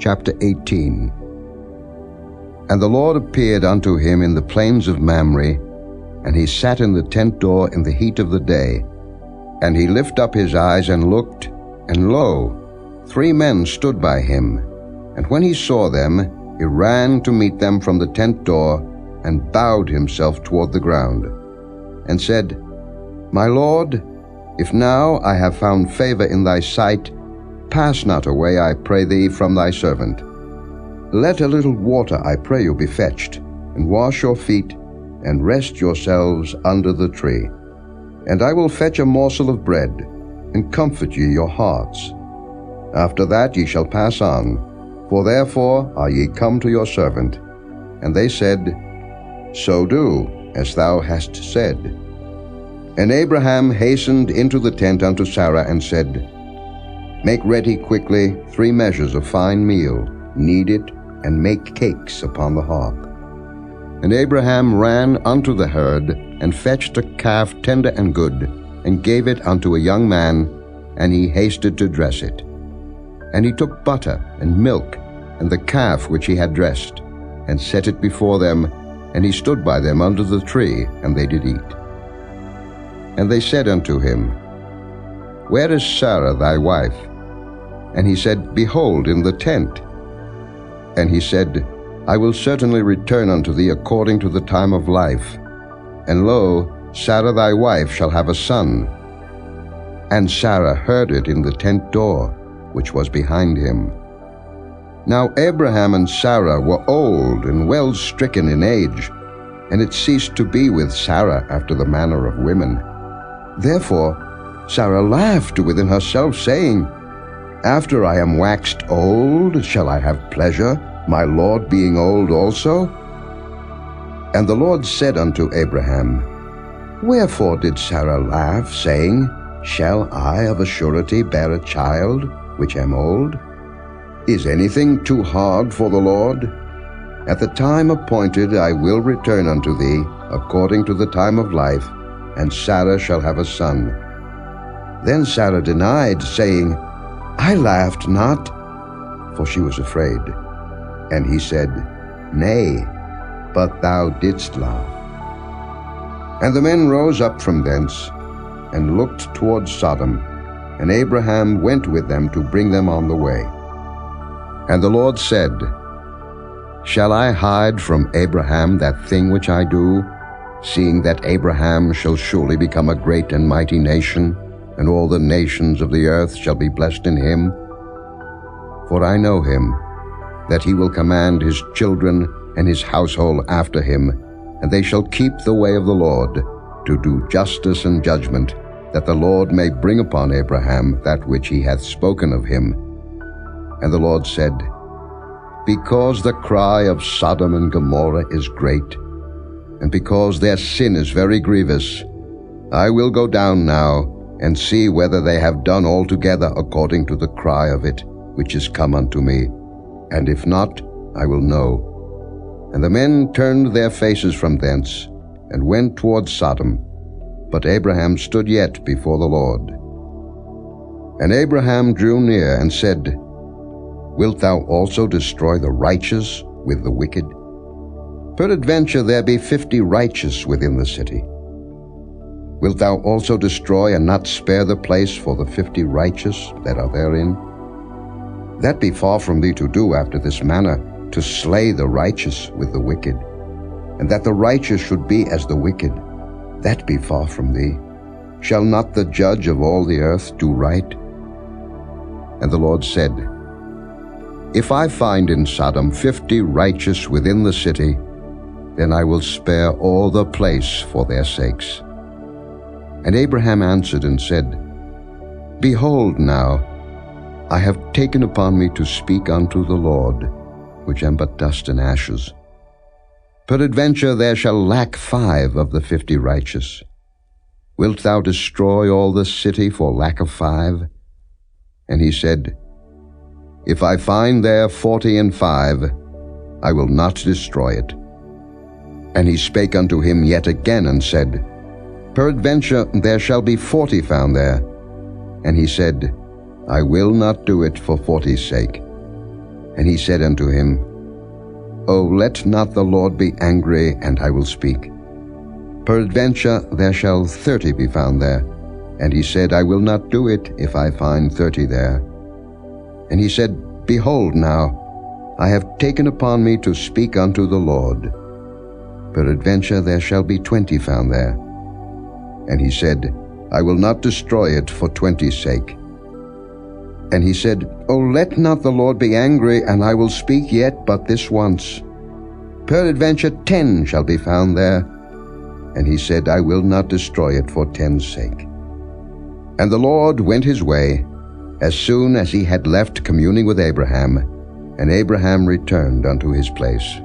chapter 18. And the Lord appeared unto him in the plains of Mamre, and he sat in the tent door in the heat of the day. And he lifted up his eyes and looked, and lo, 3 men stood by him. And when he saw them, he ran to meet them from the tent door, and bowed himself toward the ground, and said, My Lord, if now I have found favor in thy sight, pass not away, I pray thee, from thy servant. Let a little water, I pray you, be fetched, and wash your feet, and rest yourselves under the tree. And I will fetch a morsel of bread, and comfort ye your hearts. After that ye shall pass on, for therefore are ye come to your servant. And they said, So do, as thou hast said. And Abraham hastened into the tent unto Sarah, and said, Make ready quickly 3 measures of fine meal, knead it, and make cakes upon the hearth. And Abraham ran unto the herd, and fetched a calf tender and good, and gave it unto a young man, and he hasted to dress it. And he took butter and milk, and the calf which he had dressed, and set it before them, and he stood by them under the tree, and they did eat. And they said unto him, Where is Sarah thy wife? And he said, Behold, in the tent. And he said, I will certainly return unto thee according to the time of life. And lo, Sarah thy wife shall have a son. And Sarah heard it in the tent door, which was behind him. Now Abraham and Sarah were old and well stricken in age, and it ceased to be with Sarah after the manner of women. Therefore Sarah laughed within herself, saying, After I am waxed old, shall I have pleasure, my Lord being old also? And the Lord said unto Abraham, Wherefore did Sarah laugh, saying, Shall I of a surety bear a child, which am old? Is anything too hard for the Lord? At the time appointed I will return unto thee, according to the time of life, and Sarah shall have a son. Then Sarah denied, saying, I laughed not, for she was afraid. And he said, Nay, but thou didst laugh. And the men rose up from thence, and looked toward Sodom, and Abraham went with them to bring them on the way. And the Lord said, Shall I hide from Abraham that thing which I do, seeing that Abraham shall surely become a great and mighty nation, and all the nations of the earth shall be blessed in him? For I know him, that he will command his children and his household after him, and they shall keep the way of the Lord, to do justice and judgment, that the Lord may bring upon Abraham that which he hath spoken of him. And the Lord said, Because the cry of Sodom and Gomorrah is great, and because their sin is very grievous, I will go down now, and see whether they have done altogether according to the cry of it, which is come unto me. And if not, I will know. And the men turned their faces from thence, and went toward Sodom. But Abraham stood yet before the Lord. And Abraham drew near, and said, Wilt thou also destroy the righteous with the wicked? Peradventure there be 50 righteous within the city. Wilt thou also destroy and not spare the place for the 50 righteous that are therein? That be far from thee to do after this manner, to slay the righteous with the wicked, and that the righteous should be as the wicked. That be far from thee. Shall not the judge of all the earth do right? And the Lord said, If I find in Sodom 50 righteous within the city, then I will spare all the place for their sakes. And Abraham answered and said, Behold now, I have taken upon me to speak unto the Lord, which am but dust and ashes. Peradventure there shall lack 5 of the 50 righteous. Wilt thou destroy all the city for lack of 5? And he said, If I find there 40 and 5, I will not destroy it. And he spake unto him yet again, and said, Peradventure there shall be 40 found there. And he said, I will not do it for 40's sake. And he said unto him, O let not the Lord be angry, and I will speak. Peradventure there shall 30 be found there. And he said, I will not do it, if I find 30 there. And he said, Behold now, I have taken upon me to speak unto the Lord. Peradventure there shall be 20 found there. And he said, I will not destroy it for 20's sake. And he said, O let not the Lord be angry, and I will speak yet but this once. Peradventure 10 shall be found there. And he said, I will not destroy it for 10's sake. And the Lord went his way, as soon as he had left communing with Abraham, and Abraham returned unto his place.